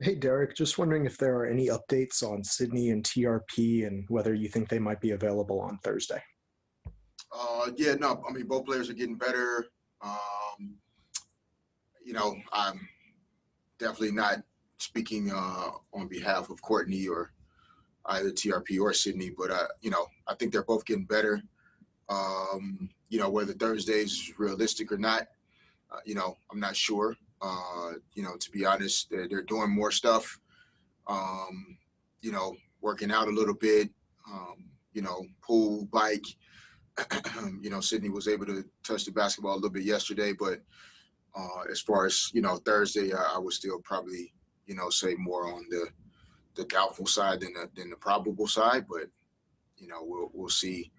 Hey Derek, just wondering if there are any updates on Sydney and TRP and whether you think they might be available on Thursday. Yeah, no, I mean, both players are getting better. I'm definitely not speaking on behalf of Courtney or either TRP or Sydney, but I think they're both getting better. Whether Thursday's realistic or not, I'm not sure. To be honest, they're doing more stuff. Um, Working out a little bit. Pool, bike. Sydney was able to touch the basketball a little bit yesterday, but as far as Thursday, I would still probably say more on the doubtful side than the probable side. But we'll see.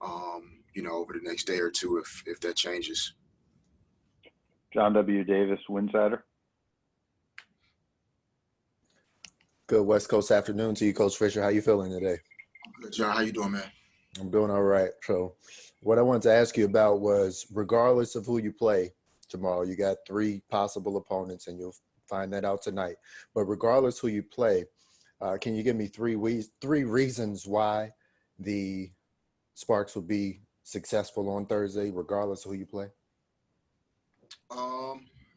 Over the next day or two if that changes. John W. Davis, Winsider. Good West Coast afternoon to you, Coach Fisher. How you feeling today? Good, John. How you doing, man? I'm doing all right. So what I wanted to ask you about was, regardless of who you play tomorrow, you got three possible opponents, and you'll find that out tonight. But regardless who you play, can you give me three reasons why the Sparks will be successful on Thursday, regardless of who you play?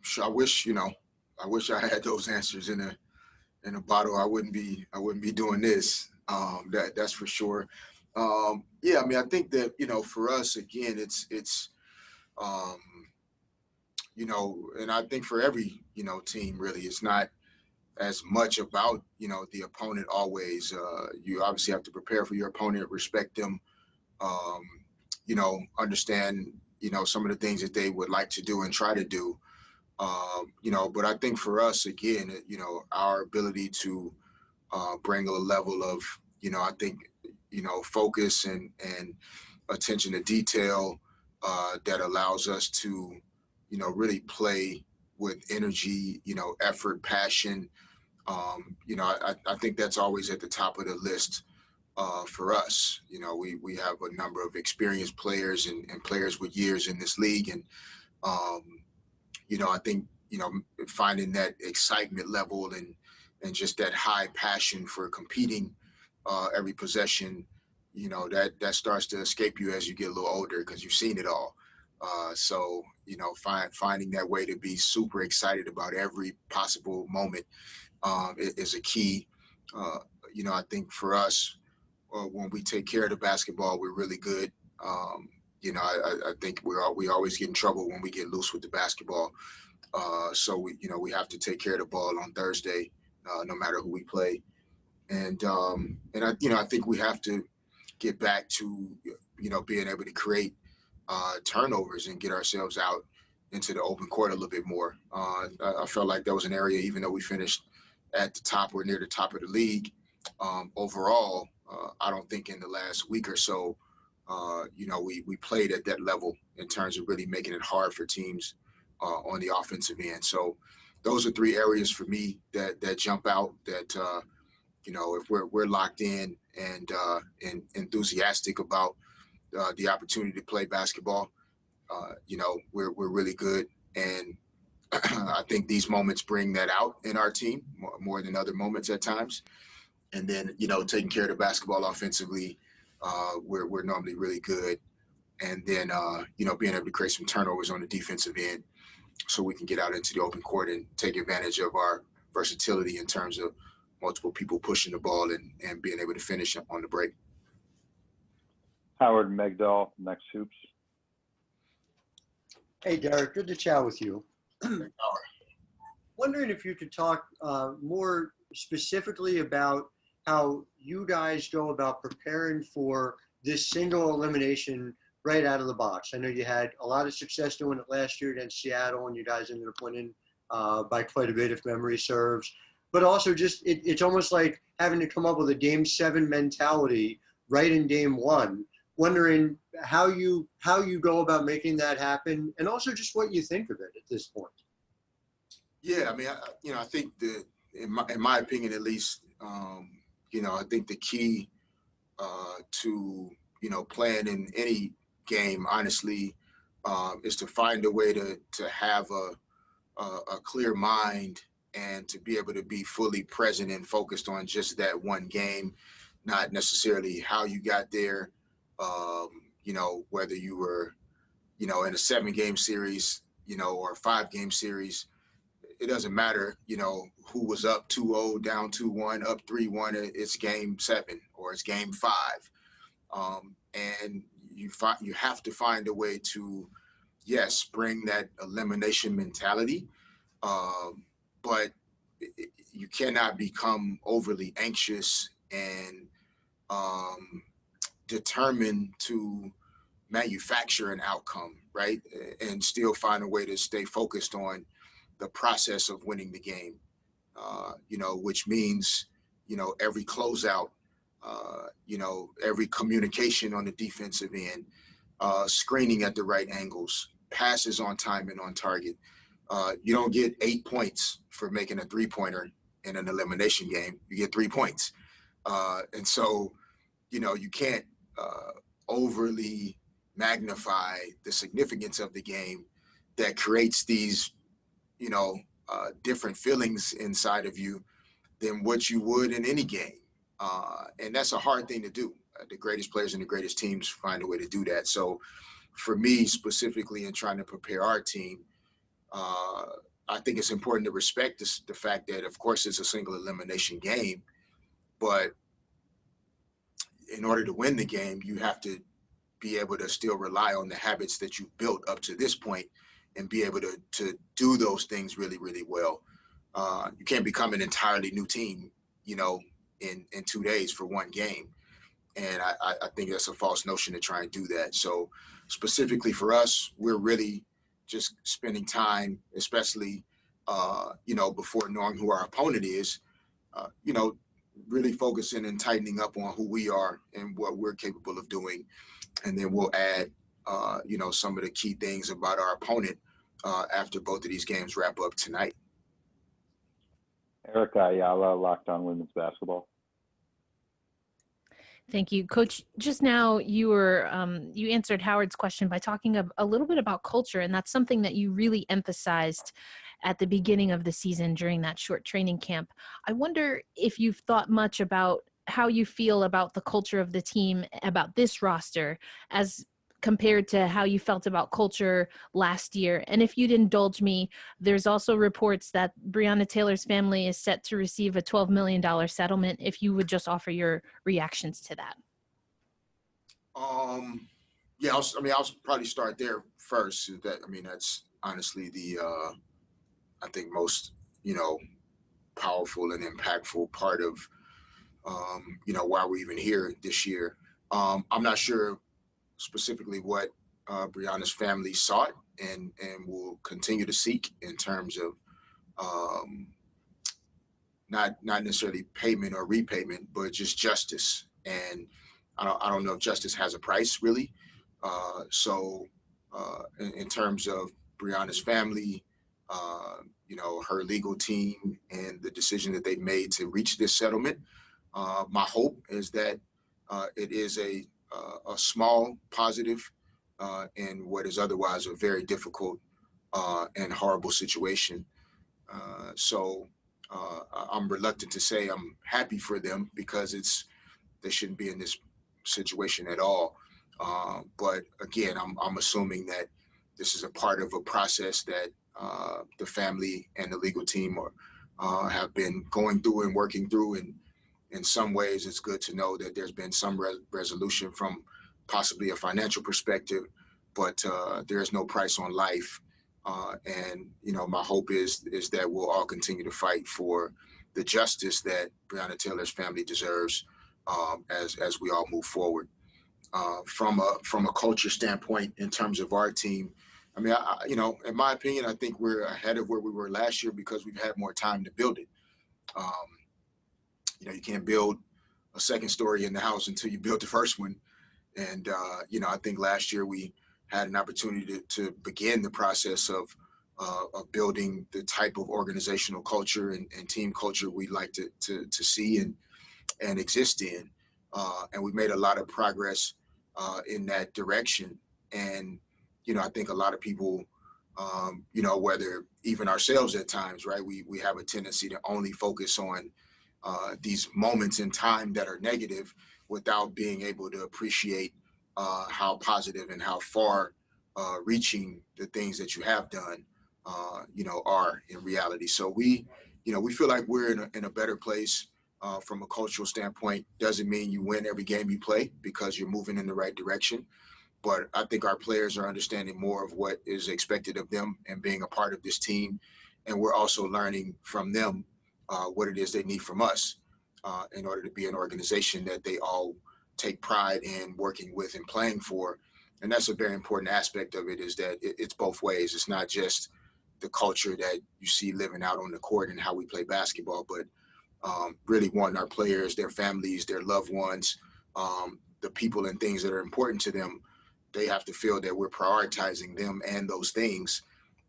Sure. I wish I had those answers in a bottle. I wouldn't be doing this. That's for sure. Yeah, I mean, I think that for us again, it's and I think for every team really, it's not as much about the opponent always. You obviously have to prepare for your opponent, respect them, understand some of the things that they would like to do and try to do. But I think for us again, our ability to bring a level of I think focus and attention to detail that allows us to really play with energy, effort, passion. I think that's always at the top of the list for us. We have a number of experienced players and players with years in this league. And, I think, finding that excitement level and just that high passion for competing every possession, that starts to escape you as you get a little older because you've seen it all. So, finding that way to be super excited about every possible moment is a key. I think for us, when we take care of the basketball, we're really good. I think we always get in trouble when we get loose with the basketball. So we have to take care of the ball on Thursday, no matter who we play. And I think we have to get back to being able to create turnovers and get ourselves out into the open court a little bit more. I felt like that was an area, even though we finished at the top or near the top of the league, overall, I don't think in the last week or so, we played at that level in terms of really making it hard for teams on the offensive end. So those are three areas for me that jump out that, if we're locked in and enthusiastic about the opportunity to play basketball, we're really good. And I think these moments bring that out in our team more than other moments at times. And then, taking care of the basketball offensively, we're normally really good. And then, being able to create some turnovers on the defensive end so we can get out into the open court and take advantage of our versatility in terms of multiple people pushing the ball and being able to finish on the break. Howard Megdal, Next Hoops. Hey, Derek, good to chat with you. Wondering if you could talk more specifically about how you guys go about preparing for this single elimination right out of the box. I know you had a lot of success doing it last year against Seattle, and you guys ended up winning by quite a bit, if memory serves. But also just it's almost like having to come up with a Game 7 mentality right in Game 1. Wondering how you go about making that happen, and also just what you think of it at this point. Yeah, I mean, I think that in my opinion, at least, I think the key to playing in any game, honestly, is to find a way to have a clear mind and to be able to be fully present and focused on just that one game, not necessarily how you got there. Whether you were, in a 7-game series, or a 5-game series, it doesn't matter, who was up 2-0, down 2-1, up 3-1. It's game 7 or it's game 5. And you have to find a way to, yes, bring that elimination mentality, but you cannot become overly anxious and determined to manufacture an outcome, right? And still find a way to stay focused on the process of winning the game, which means, every closeout, every communication on the defensive end, screening at the right angles, passes on time and on target. You don't get 8 points for making a 3-pointer in an elimination game. You get 3 points. And so, you can't overly magnify the significance of the game that creates these, different feelings inside of you than what you would in any game. And that's a hard thing to do. The greatest players and the greatest teams find a way to do that. So for me, specifically in trying to prepare our team, I think it's important to respect the fact that, of course, it's a single elimination game, but in order to win the game, you have to be able to still rely on the habits that you've built up to this point and be able to do those things really, really well. You can't become an entirely new team, in 2 days for one game. And I think that's a false notion to try and do that. So specifically for us, we're really just spending time, especially, before knowing who our opponent is, really focusing and tightening up on who we are and what we're capable of doing. And then we'll add, some of the key things about our opponent after both of these games wrap up tonight. Eric Ayala, Locked On Women's Basketball. Thank you, Coach. Just now, you answered Howard's question by talking a little bit about culture, and that's something that you really emphasized at the beginning of the season during that short training camp. I wonder if you've thought much about how you feel about the culture of the team, about this roster, as compared to how you felt about culture last year. And if you'd indulge me, there's also reports that Breonna Taylor's family is set to receive a $12 million settlement. If you would just offer your reactions to that. I'll probably start there first. That's honestly the, I think most, powerful and impactful part of, why we're even here this year. I'm not sure specifically what Breonna's family sought and will continue to seek in terms of not necessarily payment or repayment, but just justice. And I don't know if justice has a price really. In terms of Breonna's family, her legal team and the decision that they made to reach this settlement, my hope is that it is a small positive in what is otherwise a very difficult and horrible situation. I'm reluctant to say I'm happy for them because they shouldn't be in this situation at all. But again, I'm assuming that this is a part of a process that the family and the legal team have been going through and working through. And in some ways, it's good to know that there's been some resolution from possibly a financial perspective, but there is no price on life. And my hope is that we'll all continue to fight for the justice that Breonna Taylor's family deserves as we all move forward. From a culture standpoint, in terms of our team, in my opinion, I think we're ahead of where we were last year because we've had more time to build it. You can't build a second story in the house until you build the first one. And, I think last year we had an opportunity to begin the process of building the type of organizational culture and team culture we'd like to see and exist in. And we made a lot of progress in that direction. And, I think a lot of people You know, whether even ourselves at times, right? We have a tendency to only focus on these moments in time that are negative without being able to appreciate how positive and how far reaching the things that you have done, you know, are in reality. So you know, we feel like we're in a better place from a cultural standpoint. Doesn't mean you win every game you play because you're moving in the right direction. But I think our players are understanding more of what is expected of them and being a part of this team. And we're also learning from them what it is they need from us in order to be an organization that they all take pride in working with and playing for. And that's a very important aspect of it, is that it's both ways. It's not just the culture that you see living out on the court and how we play basketball, but really wanting our players, their families, their loved ones, the people and things that are important to them. They have to feel that we're prioritizing them and those things.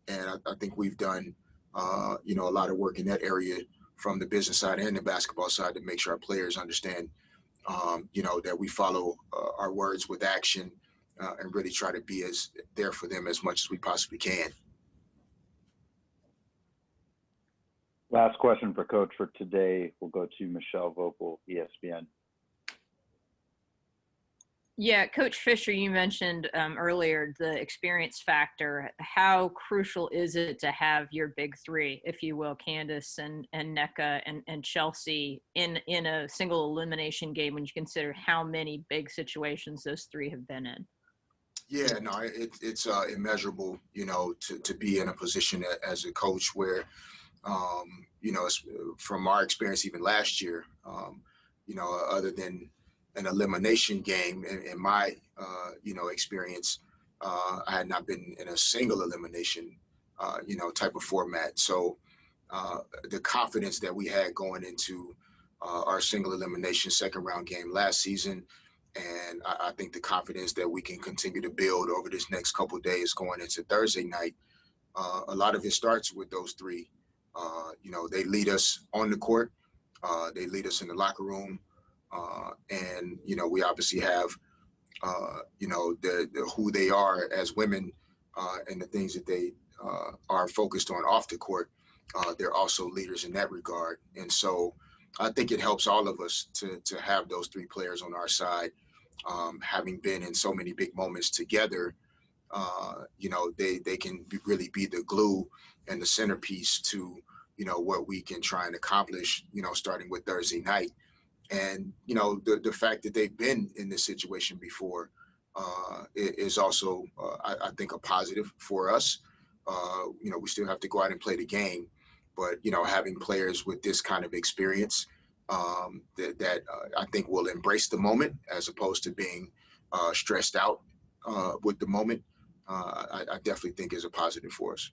And I think we've done, you know, a lot of work in that area from the business side and the basketball side to make sure our players understand, you know, that we follow our words with action and really try to be as there for them as much as we possibly can. Last question for Coach for today will go to Michelle Vopel, ESPN. Yeah, Coach Fisher, you mentioned earlier the experience factor. How crucial is it to have your big three, if you will, Candace and Nneka and Chelsea in a single elimination game when you consider how many big situations those three have been in? Yeah, no, it's immeasurable, you know, to be in a position as a coach where, you know, from our experience even last year, you know, other than an elimination game in my, you know, experience, I had not been in a single elimination, you know, type of format. So the confidence that we had going into our single elimination second round game last season, and I think the confidence that we can continue to build over this next couple of days going into Thursday night, a lot of it starts with those three. You know, they lead us on the court, they lead us in the locker room, and you know, we obviously have you know, the who they are as women and the things that they are focused on off the court. They're also leaders in that regard, and so I think it helps all of us to have those three players on our side, having been in so many big moments together. You know, they can really be the glue and the centerpiece to, you know, what we can try and accomplish, you know, starting with Thursday night. And, you know, the fact that they've been in this situation before is also, I think, a positive for us. You know, we still have to go out and play the game, but, you know, having players with this kind of experience that I think will embrace the moment as opposed to being stressed out with the moment, I definitely think is a positive for us.